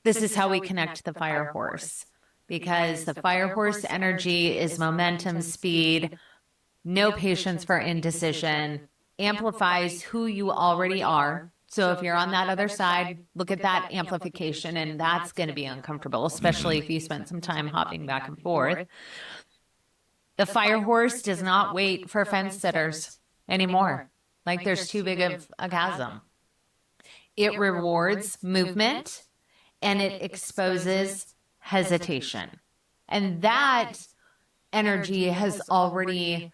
this is how we connect to the fire horse, because the fire horse energy is momentum, speed, no patience for indecision, amplifies who you already are. So if you're on that other side, look at that amplification, and that's going to be uncomfortable, especially if you spent some time hopping back and forth. The fire horse does not wait for fence sitters anymore. Like there's too big of a chasm. It rewards movement and it exposes hesitation. And that energy has already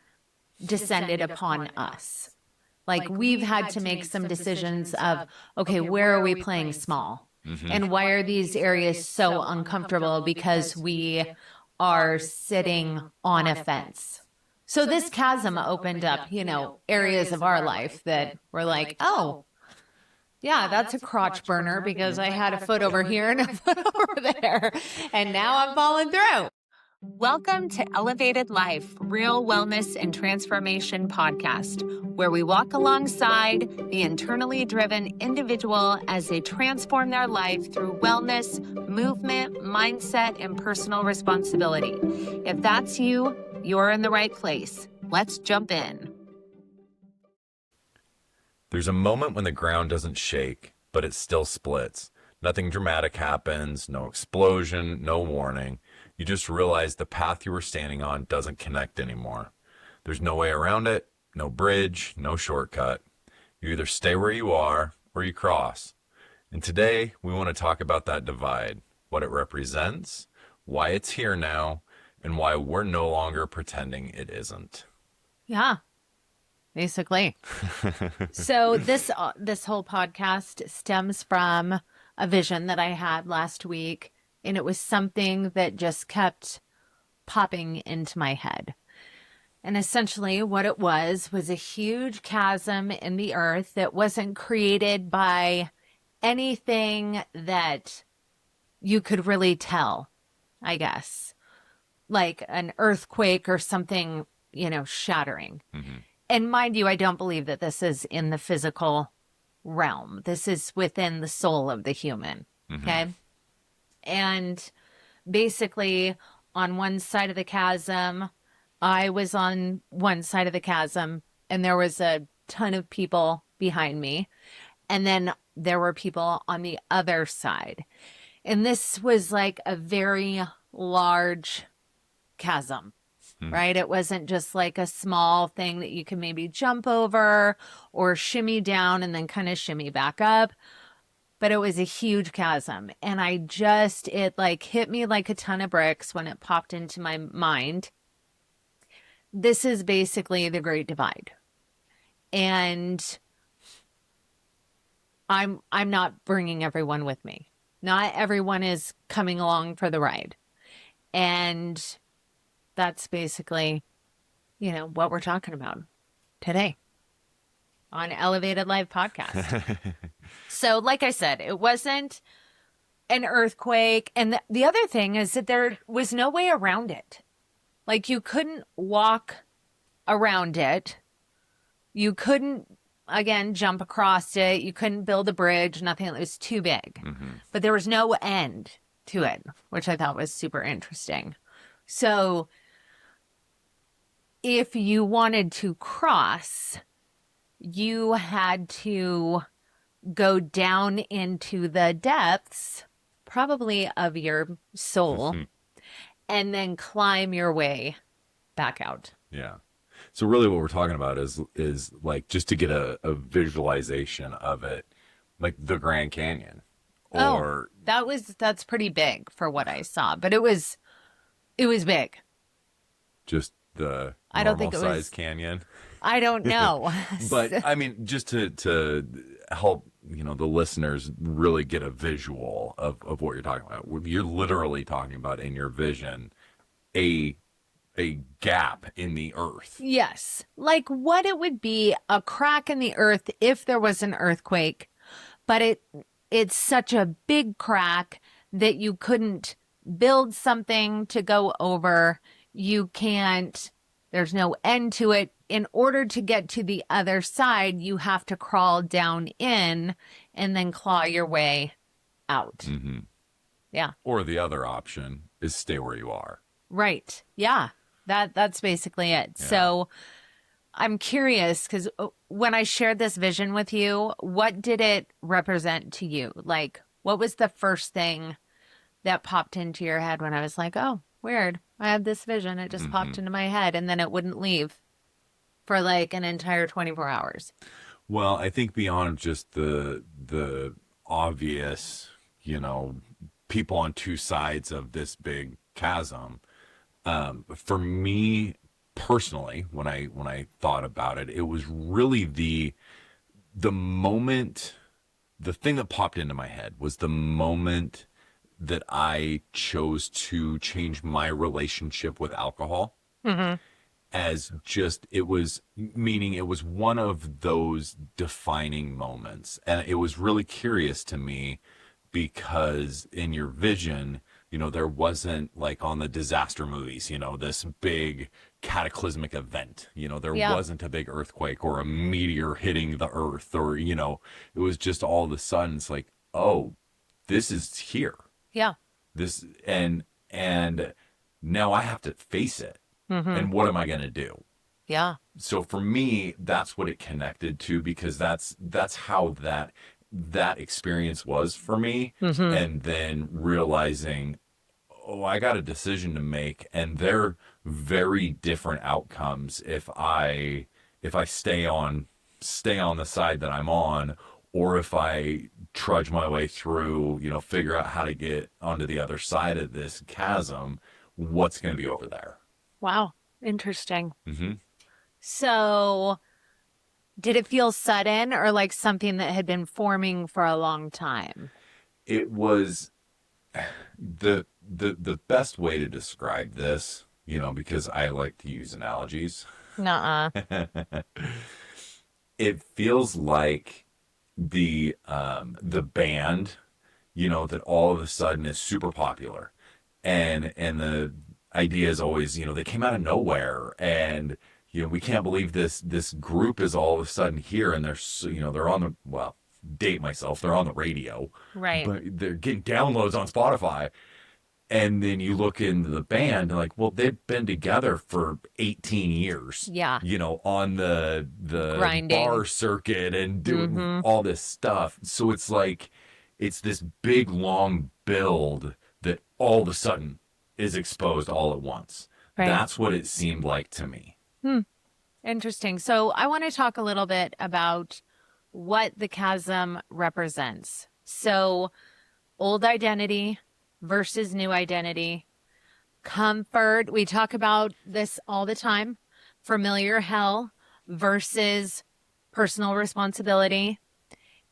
descended upon us. Like we've had to make some decisions of, okay, where are we playing small? And why are these areas so uncomfortable? Because we are sitting on a fence. So this chasm opened up, areas of our life that were like, oh, yeah, that's a crotch burner because I had a foot over here and a foot over there. And now I'm falling through. Welcome to Elevated Life, Real Wellness and Transformation Podcast, where we walk alongside the internally driven individual as they transform their life through wellness, movement, mindset, and personal responsibility. If that's you, you're in the right place. Let's jump in. There's a moment when the ground doesn't shake, but it still splits. Nothing dramatic happens, no explosion, no warning. You just realize the path you were standing on doesn't connect anymore. There's no way around it, no bridge, no shortcut. You either stay where you are or you cross. And today we want to talk about that divide, what it represents, why it's here now, and why we're no longer pretending it isn't. Yeah, basically. So this whole podcast stems from a vision that I had last week. And it was something that just kept popping into my head. And essentially what it was a huge chasm in the earth that wasn't created by anything that you could really tell, I guess. Like an earthquake or something, shattering. And mind you, I don't believe that this is in the physical realm. This is within the soul of the human, okay? And basically on one side of the chasm, I was on one side of the chasm and there was a ton of people behind me. And then there were people on the other side. And this was like a very large chasm, right? It wasn't just like a small thing that you can maybe jump over or shimmy down and then kind of shimmy back up. But it was a huge chasm. And it like hit me like a ton of bricks when it popped into my mind. This is basically the Great Divide. And I'm not bringing everyone with me. Not everyone is coming along for the ride. And that's basically, what we're talking about today on Elevated Life Podcast. So like I said, it wasn't an earthquake. And the other thing is that there was no way around it. Like you couldn't walk around it. You couldn't, again, jump across it. You couldn't build a bridge, nothing. It was too big. But there was no end to it, which I thought was super interesting. So if you wanted to cross, you had to go down into the depths, probably of your soul, and then climb your way back out. Yeah. So really what we're talking about is like, just to get a visualization of it, like the Grand Canyon. Or that's pretty big for what I saw, but it was big. Just the normal size canyon. I don't know. But I mean, just to help, the listeners really get a visual of what you're talking about. You're literally talking about in your vision, a gap in the earth. Yes. Like what it would be, a crack in the earth if there was an earthquake, but it's such a big crack that you couldn't build something to go over. There's no end to it. In order to get to the other side, you have to crawl down in and then claw your way out. Yeah. Or the other option is stay where you are. Right. Yeah. That's basically it. Yeah. So I'm curious because when I shared this vision with you, what did it represent to you? Like, what was the first thing that popped into your head when I was like, oh, weird. I have this vision. It just popped into my head and then it wouldn't leave for like an entire 24 hours. Well, I think beyond just the obvious, you know, people on two sides of this big chasm, for me personally, when I thought about it, it was really the moment, the thing that popped into my head was the moment that I chose to change my relationship with alcohol. Mm-hmm. As just, it was, meaning it was one of those defining moments, and it was really curious to me because in your vision, you know, there wasn't like on the disaster movies, you know, this big cataclysmic event, you know, there Yeah. wasn't a big earthquake or a meteor hitting the earth, or, you know, it was just all of a sudden it's like, oh, this is here, Yeah. this, and now I have to face it. Mm-hmm. And what am I going to do? Yeah. So for me, that's what it connected to, because that's how that experience was for me. Mm-hmm. And then realizing, oh, I got a decision to make, and they're very different outcomes if I stay on the side that I'm on, or if I trudge my way through, you know, figure out how to get onto the other side of this chasm, what's going to be over there. Wow. Interesting. Mm-hmm. So did it feel sudden or like something that had been forming for a long time? It was the best way to describe this, you know, because I like to use analogies. Nuh-uh. It feels like the band, you know, that all of a sudden is super popular, and the idea is always, you know, they came out of nowhere, and you know, we can't believe this group is all of a sudden here, and you know, they're on the, well, date myself, they're on the radio, Right. but they're getting downloads on Spotify. And then you look into the band, like, well, they've been together for 18 years. Yeah. You know, on the Grinding. bar circuit and doing Mhm. all this stuff. So it's like, it's this big, long build that all of a sudden is exposed all at once. Right. That's what it seemed like to me. Interesting. So I want to talk a little bit about what the chasm represents. So old identity versus new identity, comfort. We talk about this all the time. Familiar hell versus personal responsibility,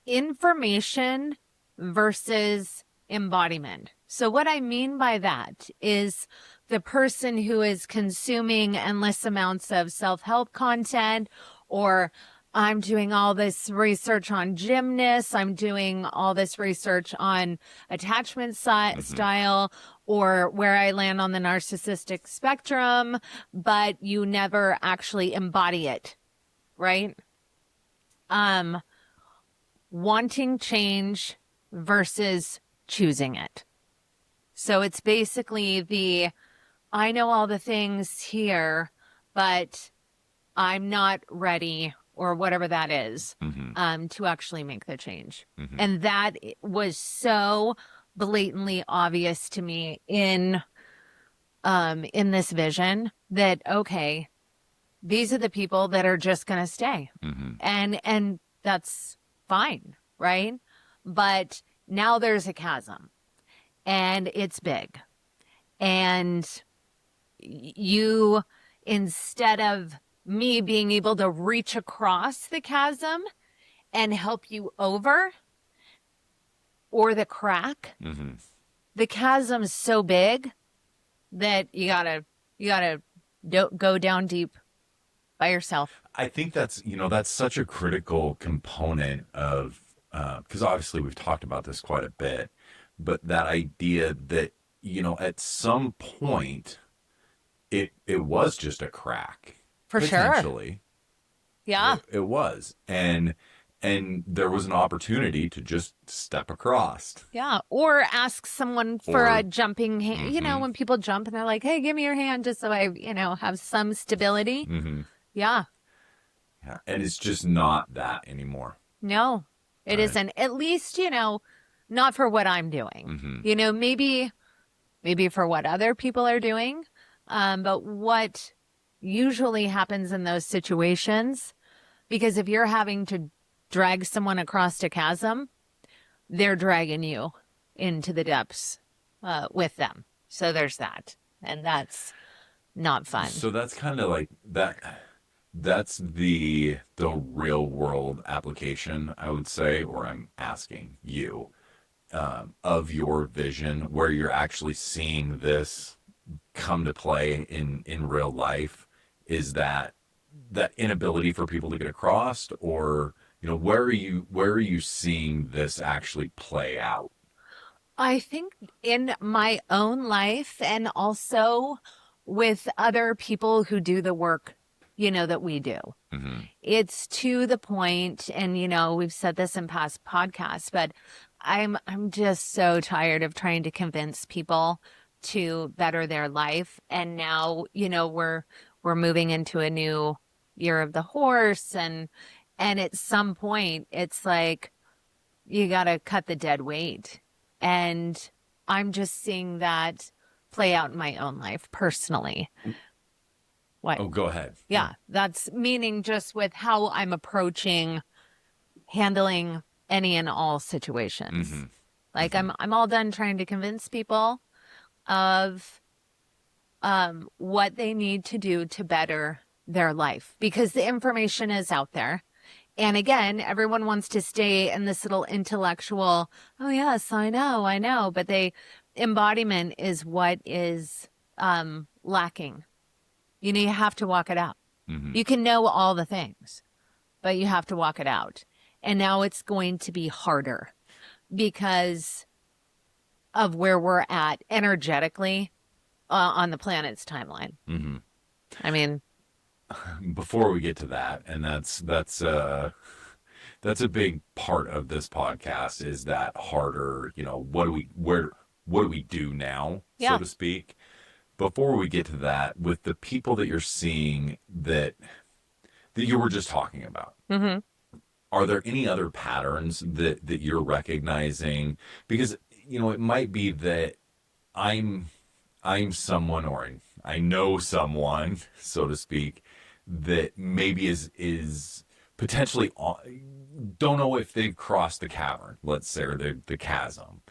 information versus embodiment. So what I mean by that is the person who is consuming endless amounts of self-help content, or I'm doing all this research on gymnasts, I'm doing all this research on attachment style, or where I land on the narcissistic spectrum, but you never actually embody it, right? Wanting change versus choosing it. So it's basically I know all the things here, but I'm not ready, or whatever that is, to actually make the change. And that was so blatantly obvious to me in this vision that, okay, these are the people that are just going to stay. And that's fine, right? But now there's a chasm, and it's big. And you, instead of me being able to reach across the chasm and help you over, or the crack, the chasm's so big that you gotta go down deep by yourself. I think that's, you know, that's such a critical component of, because obviously we've talked about this quite a bit, but that idea that, you know, at some point it was just a crack. For sure. Potentially. Yeah. It was. And And there was an opportunity to just step across. Yeah. Or ask someone for Or a jumping hand. You know, when people jump and they're like, hey, give me your hand just so I, have some stability. Yeah. yeah. And it's just not that anymore. No, it Right. isn't. At least, not for what I'm doing. Maybe for what other people are doing. But what usually happens in those situations, because if you're having to drag someone across a chasm, they're dragging you into the depths with them. So there's that. And that's not fun. So that's kind of like that. That's the real world application, I would say, or I'm asking you, of your vision, where you're actually seeing this come to play in real life. Is that inability for people to get across, or where are you seeing this actually play out? I think in my own life and also with other people who do the work, that we do. It's to the point, and we've said this in past podcasts, but I'm just so tired of trying to convince people to better their life. And now, we're moving into a new year of the horse, and at some point it's like you got to cut the dead weight. And I'm just seeing that play out in my own life personally. What? Oh, go ahead. Yeah, that's meaning just with how I'm approaching handling any and all situations. Like I'm all done trying to convince people of what they need to do to better their life, because the information is out there. And again, everyone wants to stay in this little intellectual, oh yes, I know, but embodiment is what is lacking. You have to walk it out. You can know all the things, but you have to walk it out. And now it's going to be harder because of where we're at energetically on the planet's timeline. I mean, Before we get to that, and that's a big part of this podcast, is that harder, what do we do now, Yeah. so to speak. Before we get to that, with the people that you're seeing that you were just talking about, are there any other patterns that you're recognizing? Because it might be that I'm someone, or I know someone, so to speak, that maybe is potentially don't know if they've crossed the cavern, let's say, or the chasm,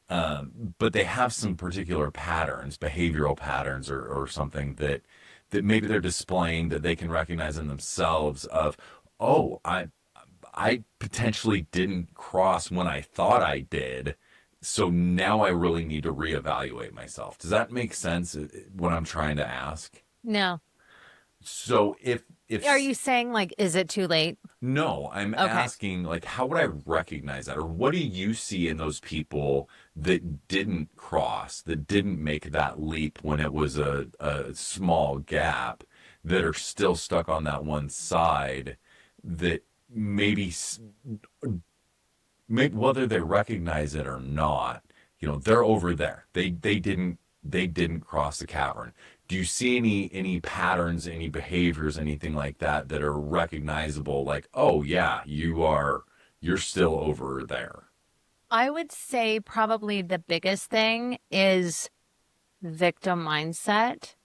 but they have some particular patterns, behavioral patterns, or something that maybe they're displaying that they can recognize in themselves of, oh, I potentially didn't cross when I thought I did. So now I really need to reevaluate myself. Does that make sense, what I'm trying to ask? no. So if Are you saying, like, is it too late? no, I'm Okay. asking, like, how would I recognize that? Or what do you see in those people that didn't cross, that didn't make that leap when it was a small gap, that are still stuck on that one side, that maybe whether they recognize it or not, they're over there. They didn't cross the cavern. Do you see any patterns, any behaviors, anything like that are recognizable? Like, oh yeah, you're still over there. I would say probably the biggest thing is victim mindset,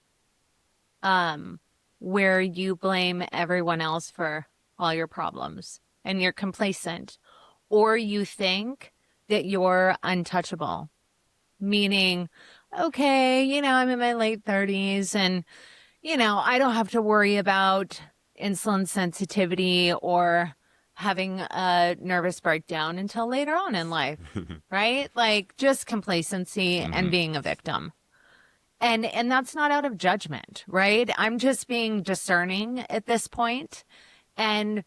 where you blame everyone else for all your problems and you're complacent, or you think that you're untouchable, meaning, okay, I'm in my late 30s and, I don't have to worry about insulin sensitivity or having a nervous breakdown until later on in life, right? Like just complacency and being a victim. And that's not out of judgment, right? I'm just being discerning at this point. And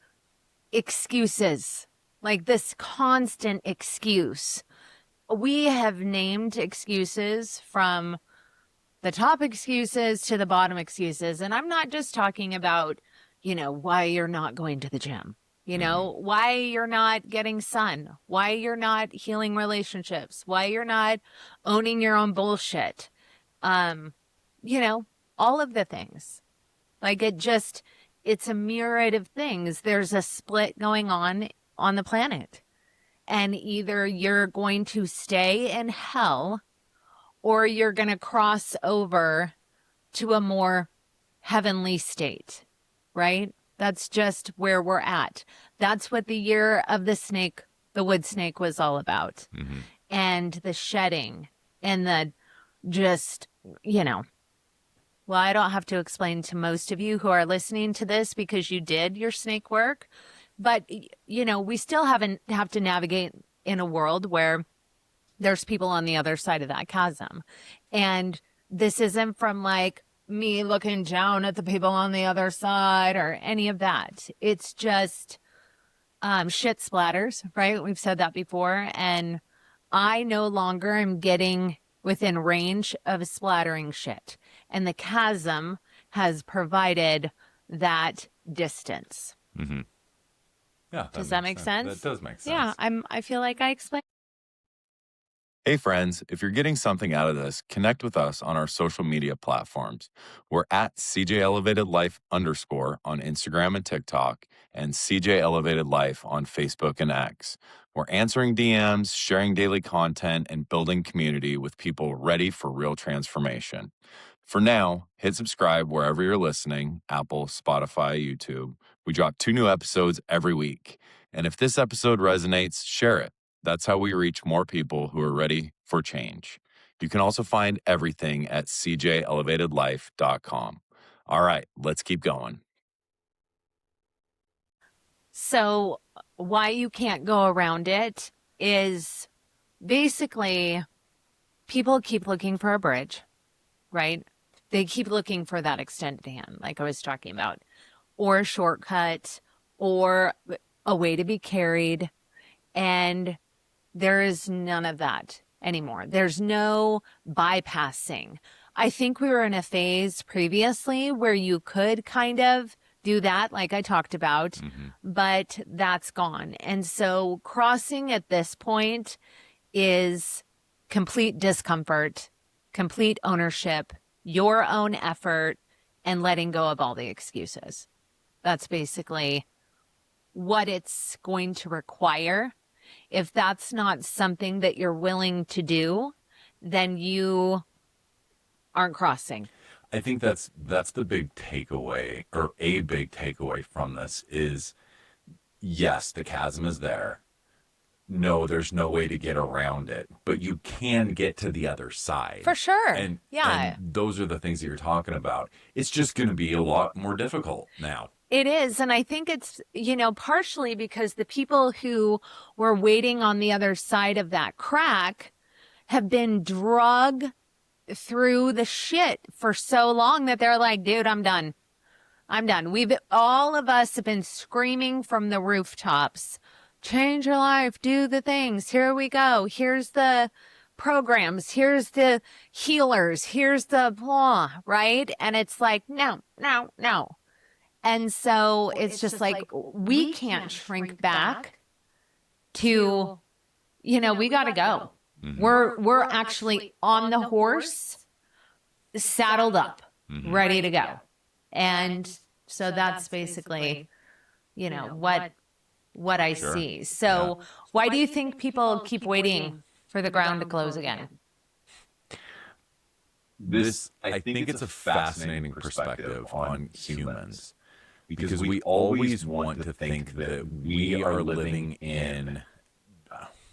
excuses, like this constant excuse. We have named excuses from the top excuses to the bottom excuses. And I'm not just talking about, why you're not going to the gym. You know, why you're not getting sun, why you're not healing relationships, why you're not owning your own bullshit. You know, all of the things. Like it's a myriad of things. There's a split going on the planet. And either you're going to stay in hell or you're going to cross over to a more heavenly state, right? That's just where we're at. That's what the year of the snake, the wood snake, was all about. And the shedding and the just, you know, well, I don't have to explain to most of you who are listening to this because you did your snake work. But, you know, we still have to navigate in a world where there's people on the other side of that chasm. And this isn't from like me looking down at the people on the other side or any of that. It's just shit splatters, right? We've said that before. And I no longer am getting within range of splattering shit. And the chasm has provided that distance. Yeah. Does that make sense? That does make sense. Yeah, I feel like I explained. Hey friends, if you're getting something out of this, connect with us on our social media platforms. We're at CJ Elevated Life _ on Instagram and TikTok, and CJ Elevated Life on Facebook and X. We're answering DMs, sharing daily content, and building community with people ready for real transformation. For now, hit subscribe wherever you're listening, Apple, Spotify, YouTube. We drop 2 new episodes every week. And if this episode resonates, share it. That's how we reach more people who are ready for change. You can also find everything at cjelevatedlife.com. All right, let's keep going. So why you can't go around it is basically people keep looking for a bridge, right? They keep looking for that extended hand, like I was talking about, or a shortcut, or a way to be carried. And there is none of that anymore. There's no bypassing. I think we were in a phase previously where you could kind of do that, like I talked about, but that's gone. And so crossing at this point is complete discomfort, complete ownership, your own effort, and letting go of all the excuses. That's basically what it's going to require. If that's not something that you're willing to do, then you aren't crossing. I think that's the big takeaway, or a big takeaway from this is, yes, the chasm is there. No, there's no way to get around it, but you can get to the other side. For sure. And those are the things that you're talking about. It's just going to be a lot more difficult now. It is. And I think it's, you know, partially because the people who were waiting on the other side of that crack have been drug through the shit for so long that they're like, dude, I'm done. All of us have been screaming from the rooftops, change your life, do the things. Here we go. Here's the programs. Here's the healers. Here's the blah, right? And it's like, no. And so it's just like, we can't shrink back to, you know, we got to go. We're actually on the horse, saddled up, ready to go. And so that's basically, you know, what I see. So why do you think people keep waiting for the ground to close again? I think it's a fascinating perspective on humans, because we always want to think that we are living in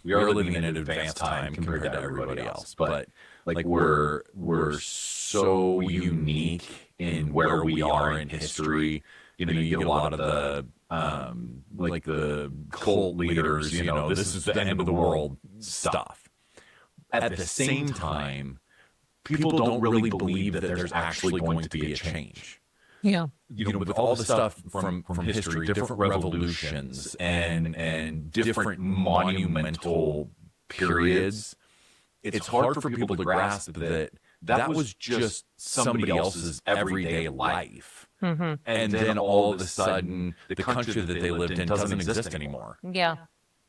an advanced time compared to everybody else, but like we're so unique in where we are in history. You know, you get a lot of the like the cult leaders, you know, this is the end of the world stuff. At the same time, people don't really believe that there's actually going to be a change. Yeah. You know, with all the stuff from history, different revolutions and different monumental periods, it's hard for people to grasp that that was just somebody else's everyday life. And then all of a sudden, the country that they lived in doesn't exist anymore. Yeah.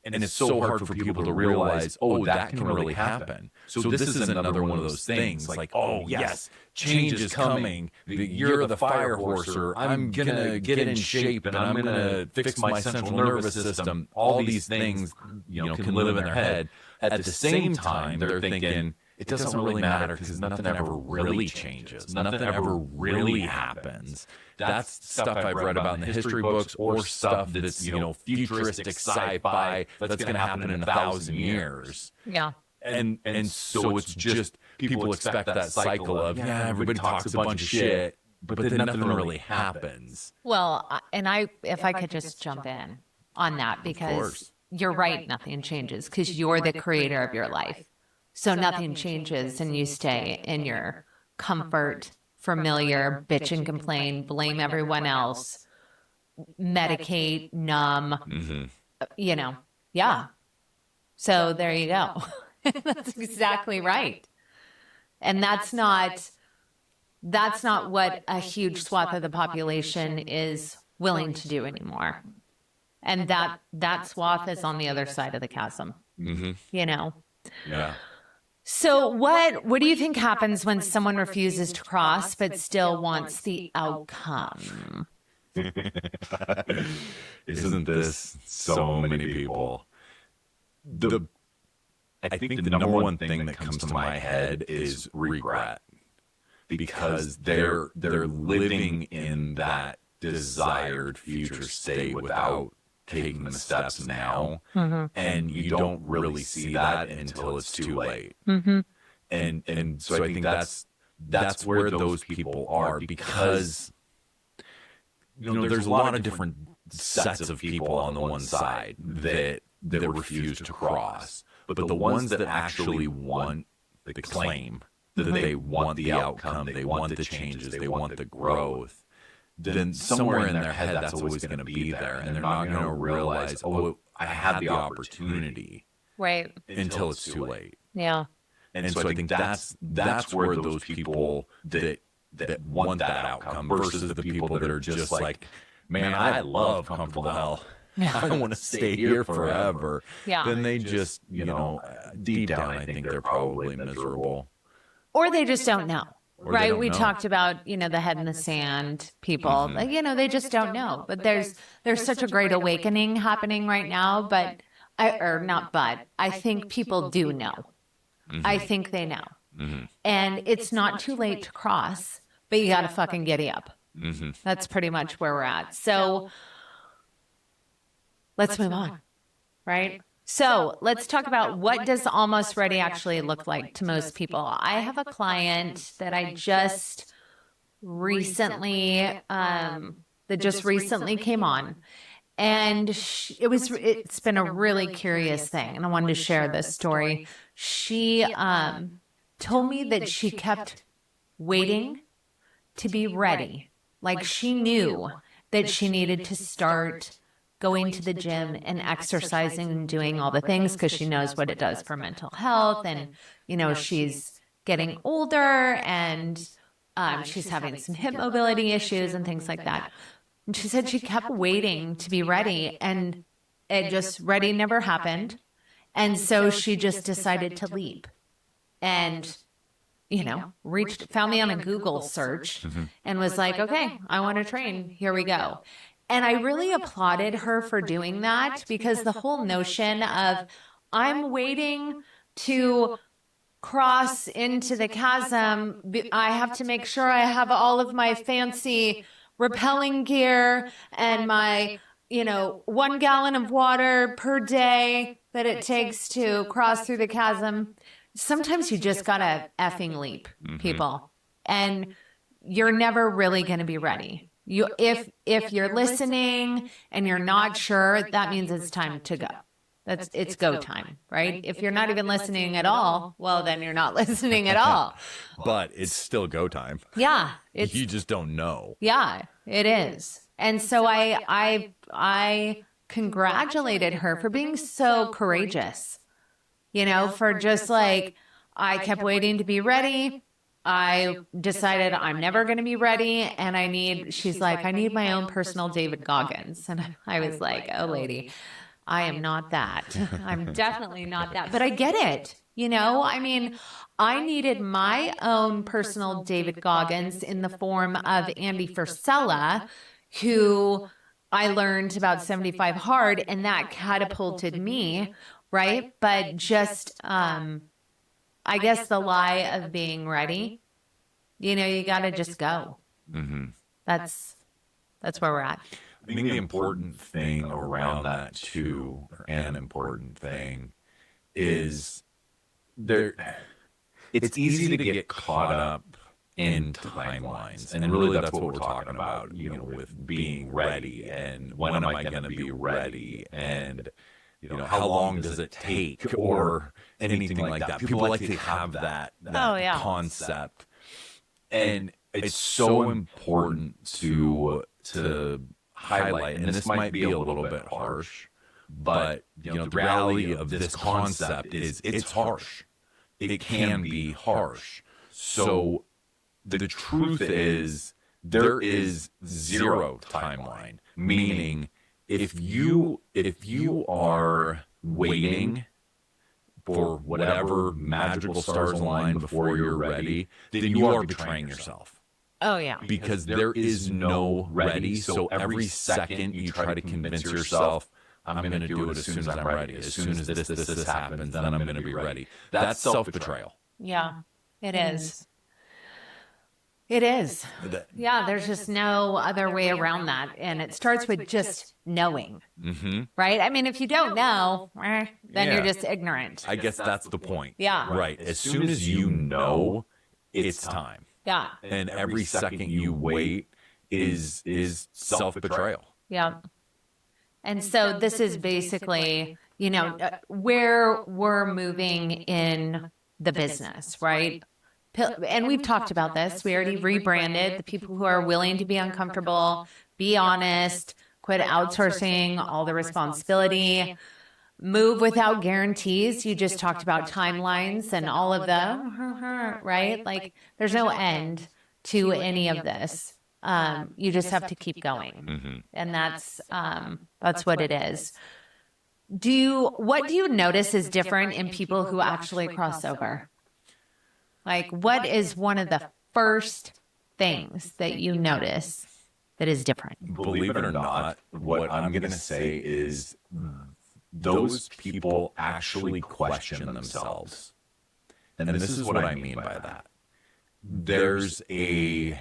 And it's so hard for people to realize, oh, that can really happen. So this is another one of those things like, oh, yes, change is coming. You're the fire horse, or I'm going to get in shape and I'm going to fix my central nervous system. All these things, can live in their head. At the same time, they're thinking, it doesn't really matter because nothing ever really changes. Nothing ever really happens. That's stuff I've read about in the history books, or stuff that's, futuristic sci-fi that's going to happen in 1,000 years. Yeah. And so it's just people expect that cycle of, everybody talks a bunch of shit, but then nothing really happens. Well, if I could just jump in on that, because you're right, nothing changes because you're the creator of your life. So nothing changes and you stay in your comfort, familiar, bitch and complain, blame everyone else, medicate, numb, yeah. So there you go. That's exactly right. And that's not what a huge swath of the population is willing to do anymore. And that swath is on the other side of the chasm, Yeah. So what do you think happens when someone refuses to cross but still wants the outcome? Isn't this so many people? I think the number one thing that comes to my head is regret, because they're living in that desired future state without taking the steps now, and you don't really see that until it's too late. And so I think that's where those people are, because there's a lot of different sets of people on the one side that refuse to cross, but the ones that actually want the claim, that they want the outcome, they want the changes, they want the growth, then somewhere in their head that's always going to be there, and they're not going to realize, oh, I had the opportunity, right, until it's too late. Yeah. And so I think that's where those people that want that outcome versus the people that are just like, man, I love comfortable hell. I want to stay here forever. Yeah. Then they just, deep down, I think they're probably miserable. Or they just don't know. Or right? We know. talked about, the head in the sand people. Like, they just don't know. But there's such a great awakening happening right now. I think people do know. I think they know. And it's not too late to cross, but you got to fucking giddy up. That's pretty much where we're at. So let's move on, right? So let's talk about, what does almost ready actually look like to most people. I have a client that I just recently, came on, and it's been a really curious thing, and I wanted to share this story. She told me that she kept waiting to be ready. Like, she knew that she needed to start going to the gym and exercising and doing all the things because she knows what it does for mental health. And, she's getting older, and she's having some hip mobility issues and things like that. And she said she kept waiting to be ready, and ready never happened. And so she just decided to leap and, found me on a Google search and was like, okay, I want to train. Here we go. And I really applauded her for doing that, because the whole notion of, I'm waiting to cross into the chasm, I have to make sure I have all of my fancy rappelling gear and my, 1 gallon of water per day that it takes to cross through the chasm. Sometimes you just gotta effing leap, people. And you're never really going to be ready. If you're listening and you're not sure, that means it's time to go. It's go time, right? If you're not even listening at all, well, then you're not listening at all. But it's still go time. Yeah, you just don't know. Yeah, it is. And so I congratulated her for being so courageous. For just like, I kept waiting to be ready. I decided I'm never going to be ready. And she's like, I need my own personal David Goggins. And I was like, oh, lady, I am not that. I'm definitely not that. But I get it. I mean, I needed my own personal David Goggins in the form of Andy Frisella, who I learned about 75 hard, and that catapulted me, right? But just, I guess the lie of being ready, you got to just go. Mm-hmm. That's where we're at. I think the important thing around that too, or an important thing, is it's easy to get caught up in timelines, and really that's what we're talking about, with being ready and when am I going to be ready, and how long does it take, or anything like that. People like to have that concept, and it's so important to highlight, and this might be a little bit harsh, but the reality of this concept is it's harsh. It can be harsh. So the truth is there is zero timeline, meaning if you are waiting for whatever magical stars align before you're ready, then you are betraying yourself. Oh, yeah. Because there is no ready. So every second you try to convince yourself, I'm going to do it as soon as I'm ready. As soon as this happens, then I'm going to be ready. That's self-betrayal. Yeah, it is. It is. Yeah, there's just no other way around that. And it starts with just knowing, right? I mean, if you don't know, then you're just ignorant. I guess that's the point. Yeah. Right. As soon as you know, it's time. Yeah. And every second you wait is self-betrayal. Yeah. And so this is basically, where we're moving in the business, right? And we've talked about this. We already rebranded the people who are willing to be uncomfortable, be honest, quit outsourcing all the responsibility, move without guarantees. You just talked about timelines and all of the, right? Like there's no end to any of this. You just have to keep going. And that's what it is. What do you notice is different in people who actually cross over? Like, what is one of the first things that you notice that is different? Believe it or not, what I'm going to say is those people actually question themselves. And this is what I mean by that. There's a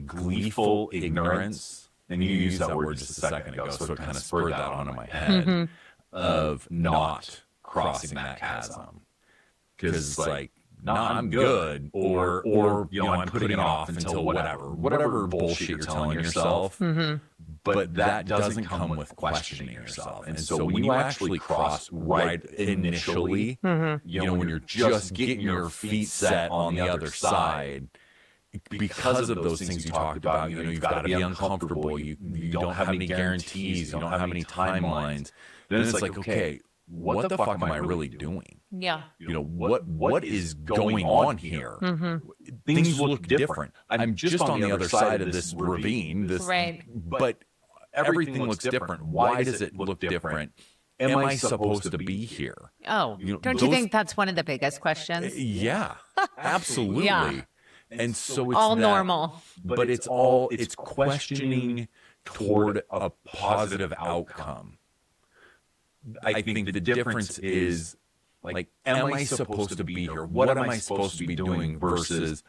gleeful ignorance, and you used that word just a second ago, so it kind of spurred that onto my head, of not crossing that chasm. Because it's like, I'm good, or I'm putting it off until whatever bullshit you're telling yourself. But that doesn't come with questioning yourself. And so when you actually cross right initially, when you're just getting your feet set on the other side, because of those things you talked about, you've got to be uncomfortable. You don't have any guarantees. You don't have any timelines. Then it's like, okay, what the fuck am I really doing? Yeah. What is going on here? Things look different. I'm just on the other side of this ravine. Right. But everything looks different. Why does it look different? Am I supposed to be here? Oh, don't you think that's one of the biggest questions? Yeah, absolutely. Yeah. And so it's all normal. But it's questioning toward a positive outcome. I think the difference is, like, am I supposed to be here? What am I supposed to be doing versus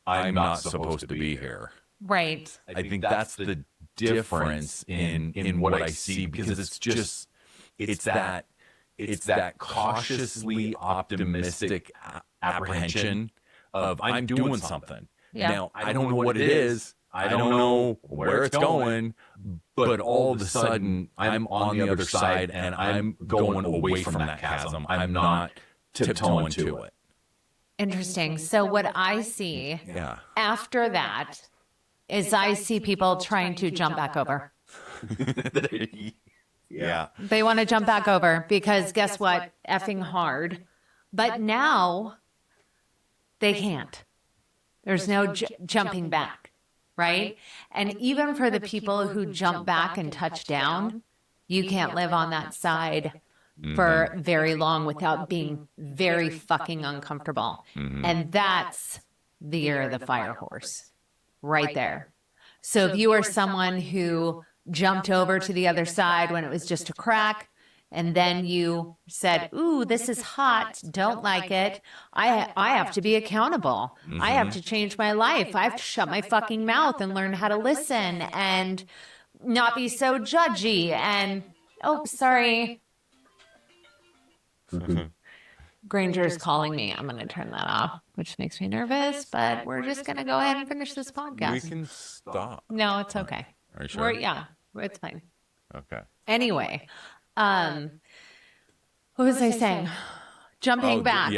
I'm not supposed to be here? Right. I think that's the difference in what I see, because it's that cautiously optimistic apprehension of I'm doing something. Yeah. Now, I don't know what it is. I don't know where it's going, but all of a sudden I'm on the other side and I'm going away from that chasm. I'm not tiptoeing to it. Interesting. So what I see after that is I see people trying to jump back over. Yeah. They want to jump back over because guess what? Effing hard. But now they can't. There's no jumping back, right? And even for the people who jump back and touch down, you can't live on that side for very long without being very fucking uncomfortable. And that's the year of the fire horse right there. So if you are someone who jumped over to the other side when it was just a crack, and then you said, ooh, this is hot, don't like it, I have to be accountable. I have to change my life. I have to shut my fucking mouth and learn how to listen and not be so judgy. And, oh, sorry. Granger's calling me. I'm going to turn that off, which makes me nervous, but we're just going to go ahead and finish this podcast. We can stop. No, it's okay. Are you sure? Yeah, it's fine. Okay. Anyway, what was I saying? Jumping back.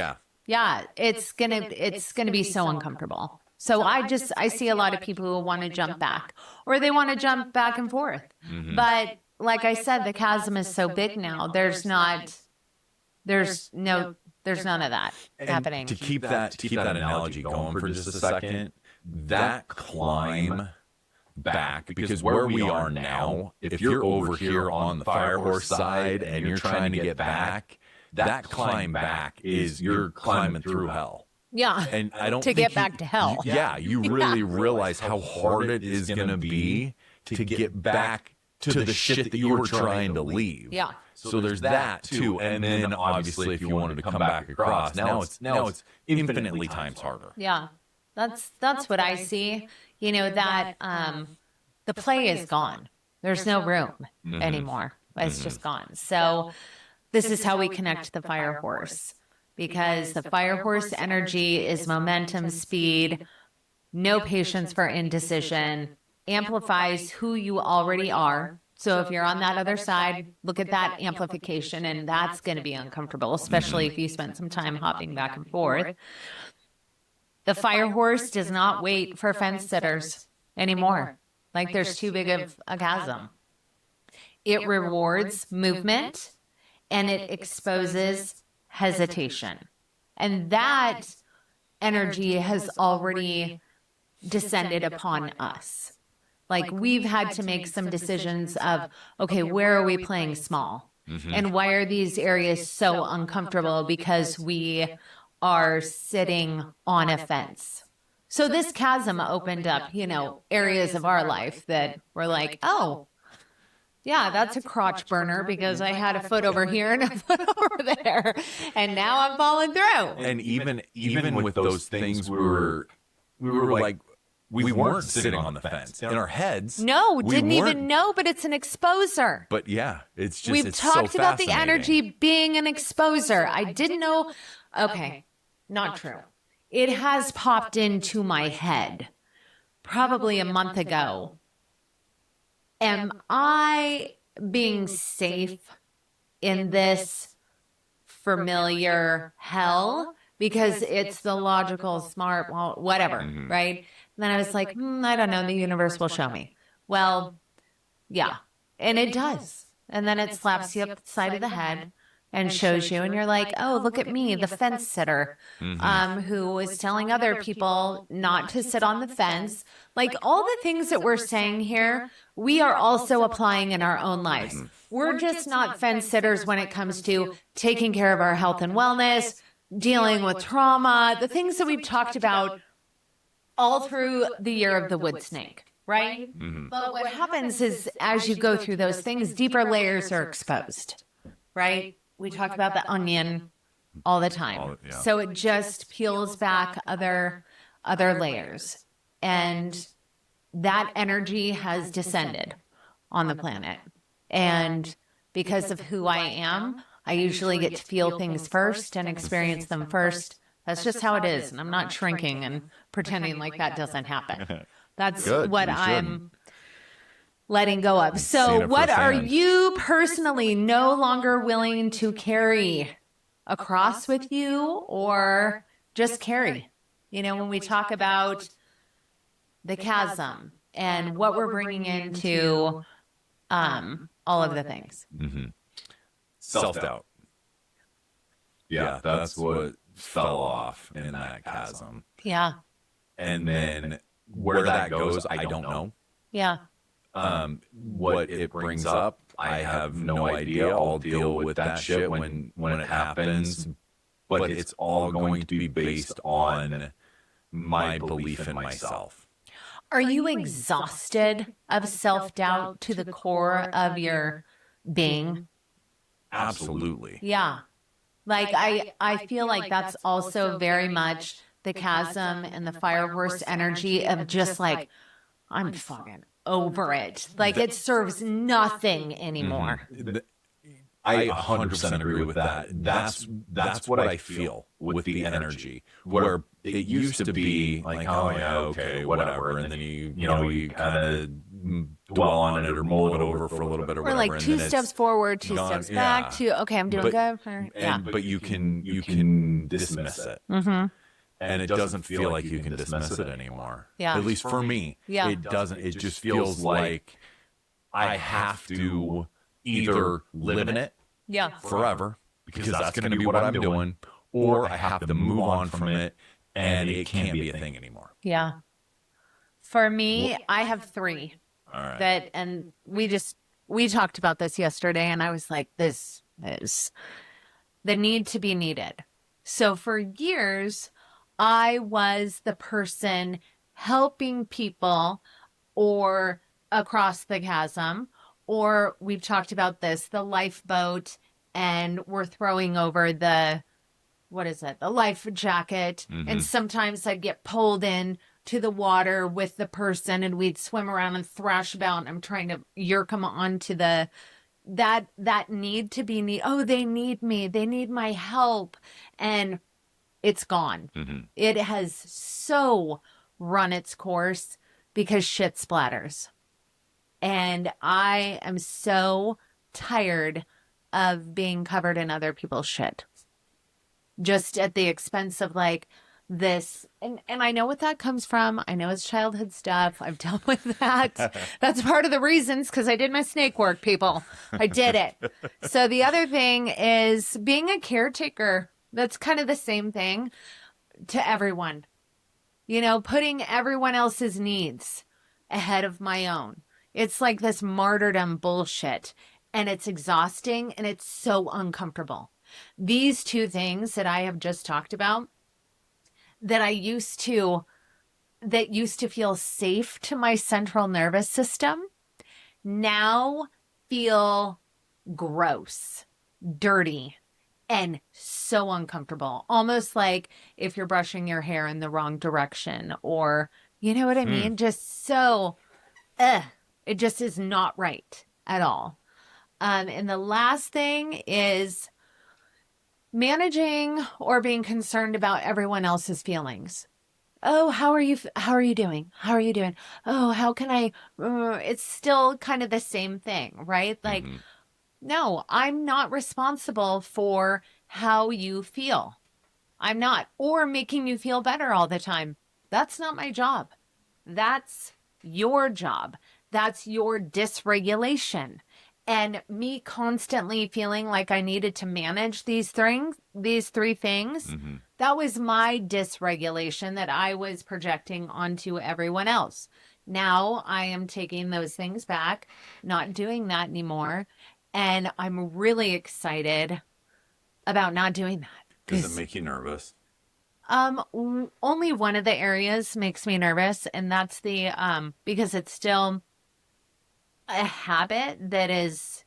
Yeah, it's gonna be so uncomfortable. So I see a lot of people who want to jump back, or they want to jump back and forth. But like I said, the chasm is so big now. There's none of that happening. To keep that analogy going for just a second, that climb back, because where we are now, if you're over here on the fire horse side and you're trying to get back, that climb back is you're climbing through hell. Yeah. And I don't to get back to hell. You really realize how hard it is going to be to get back to the shit that you were trying to leave. Yeah. So there's that too. And then obviously if you wanted to come back across, now it's infinitely times harder. Yeah. That's what I see. You know, that the play is gone. There's no room anymore. It's just gone. So this is how we connect the fire horse, because the fire horse energy is momentum, speed, no patience for indecision, amplifies who you already are. So if you're on that other side, look at that amplification, and that's going to be uncomfortable, especially if you spend some time hopping back and forth. The fire horse does not wait for fence sitters anymore. Like there's too big of a chasm. It rewards movement and it exposes hesitation. And that energy has already descended upon us. Like we've had to make some decisions of, okay, where are we playing small? And why are these areas so uncomfortable? Because we are sitting on a fence. So this chasm opened up, areas of our life that were like, oh, yeah, that's a crotch burner because I had a foot over here and a foot over there. And now I'm falling through. And even with those things, we were like, we weren't sitting on the fence. In our heads. No, didn't even know, but it's an exposer. But yeah, it's just, we've talked about the energy being an exposer. I didn't know. Okay, not true. It has popped into my head probably a month ago. Am I being safe in this familiar hell? Because it's the logical, smart, well, whatever, right? And then I was like, I don't know, the universe will show me. Well, yeah, and it does. And then it slaps you up the side of the head and shows you, and you're like, oh, look at me, the fence sitter, who is telling other people not to sit on the fence. Like all the things that we're saying here, we are also applying in our own lives. We're just not fence sitters when it comes to taking care of our health and wellness, dealing with trauma, the things that we've talked about all through the year of the wood snake, right? But what happens is as you go through those things, deeper layers are exposed, right? We talk about the onion all the time. So it just peels back other layers. And that energy has descended on the planet. And because of who I am, I usually get to feel things first and experience them first. That's just how it is. And I'm not shrinking and pretending like that doesn't happen. That's what I'm letting go of. So what are you personally no longer willing to carry across with you, or just carry? When we talk about the chasm and what we're bringing into all of the things. Self-doubt. Yeah, that's what fell off in that chasm. Yeah. And then where that goes, I don't know. Yeah. What it brings up, I have no idea. I'll deal with that shit when it happens. But it's all going to be based on my belief in myself. Are you exhausted of self-doubt to the core of your being? Absolutely. Yeah. Like I feel like that's also very much the chasm and the fire horse energy of just like, I'm fucking over it. Like it serves nothing anymore. I 100% agree with that. That's what I feel with the energy. Where it used to be like, oh yeah, okay, whatever, and then you kind of dwell on it or mull it over for a little bit or We're whatever. like and two then steps forward, two steps back. Okay, I'm doing good. But you can dismiss it. Mm-hmm. And it doesn't feel like you can dismiss it anymore. Yeah. At least for me. Yeah. It doesn't. It just feels like I have to either live in it forever, because that's going to be what I'm doing, or I have to move on from it, and it can't be a thing anymore. Yeah. For me, I have 3. All right. And we talked about this yesterday, and I was like, this is the need to be needed. So for years, I was the person helping people or across the chasm, or we've talked about this, the lifeboat, and we're throwing over the life jacket. Mm-hmm. And sometimes I'd get pulled in to the water with the person and we'd swim around and thrash about. And I'm trying to yerk them onto that need to be need. Oh, they need me. They need my help. And it's gone. Mm-hmm. It has so run its course because shit splatters. And I am so tired of being covered in other people's shit. Just at the expense of like this. And I know what that comes from. I know it's childhood stuff. I've dealt with that. That's part of the reasons, because I did my snake work, people. I did it. So the other thing is being a caretaker. That's kind of the same thing to everyone. Putting everyone else's needs ahead of my own. It's like this martyrdom bullshit, and it's exhausting, and it's so uncomfortable. These 2 things that I have just talked about that used to feel safe to my central nervous system now feel gross, dirty, and so uncomfortable. Almost like if you're brushing your hair in the wrong direction, or, you know what I mean? Just so, it just is not right at all. And the last thing is managing or being concerned about everyone else's feelings. Oh, how are you doing? How are you doing? Oh, how can I, it's still kind of the same thing, right? Like, no, I'm not responsible for how you feel. I'm not. Or making you feel better all the time. That's not my job. That's your job. That's your dysregulation. And me constantly feeling like I needed to manage these 3 things, that was my dysregulation that I was projecting onto everyone else. Now I am taking those things back, not doing that anymore. And I'm really excited about not doing that. Does it make you nervous? Only one of the areas makes me nervous, and that's the because it's still a habit that is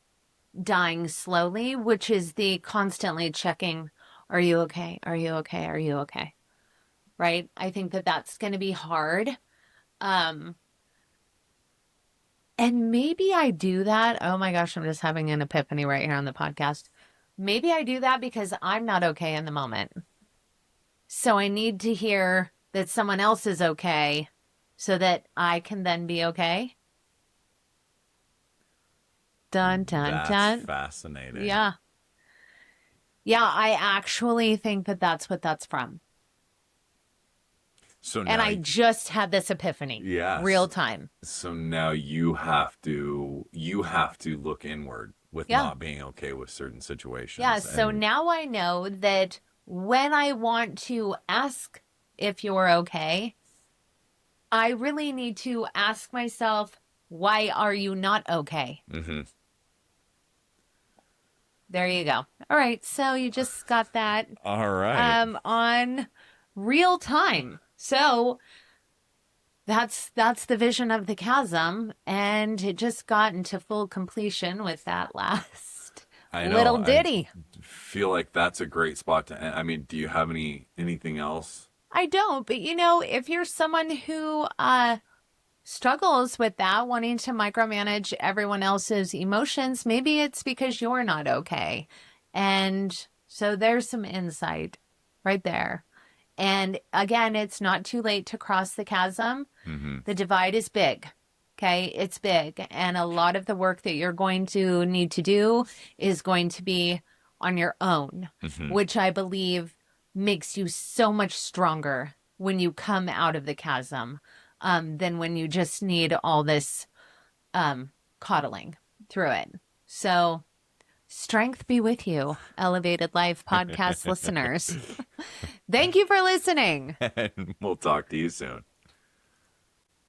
dying slowly, which is the constantly checking, are you okay? Are you okay? Are you okay? Right? I think that's going to be hard. And maybe I do that. Oh my gosh, I'm just having an epiphany right here on the podcast. Maybe I do that because I'm not okay in the moment. So I need to hear that someone else is okay so that I can then be okay. Dun, dun, That's dun. fascinating. Yeah. Yeah, I actually think that's what that's from. So and I just had this epiphany. Yes. Real time. So now you have to look inward with not being okay with certain situations. Yeah, so now I know that when I want to ask if you're okay, I really need to ask myself, why are you not okay? Mm-hmm. There you go. All right. So you just got that All right. on real time. So that's the vision of the chasm, and it just got into full completion with that last I little know. I ditty. feel like that's a great spot to end. I mean, do you have anything else? I don't, but if you're someone who struggles with that, wanting to micromanage everyone else's emotions, maybe it's because you're not okay. And so there's some insight right there. And again, it's not too late to cross the chasm. Mm-hmm. The divide is big. Okay, it's big. And a lot of the work that you're going to need to do is going to be on your own, Mm-hmm. which I believe makes you so much stronger when you come out of the chasm than when you just need all this coddling through it. So, strength be with you, Elevated Life podcast listeners. Thank you for listening. And we'll talk to you soon.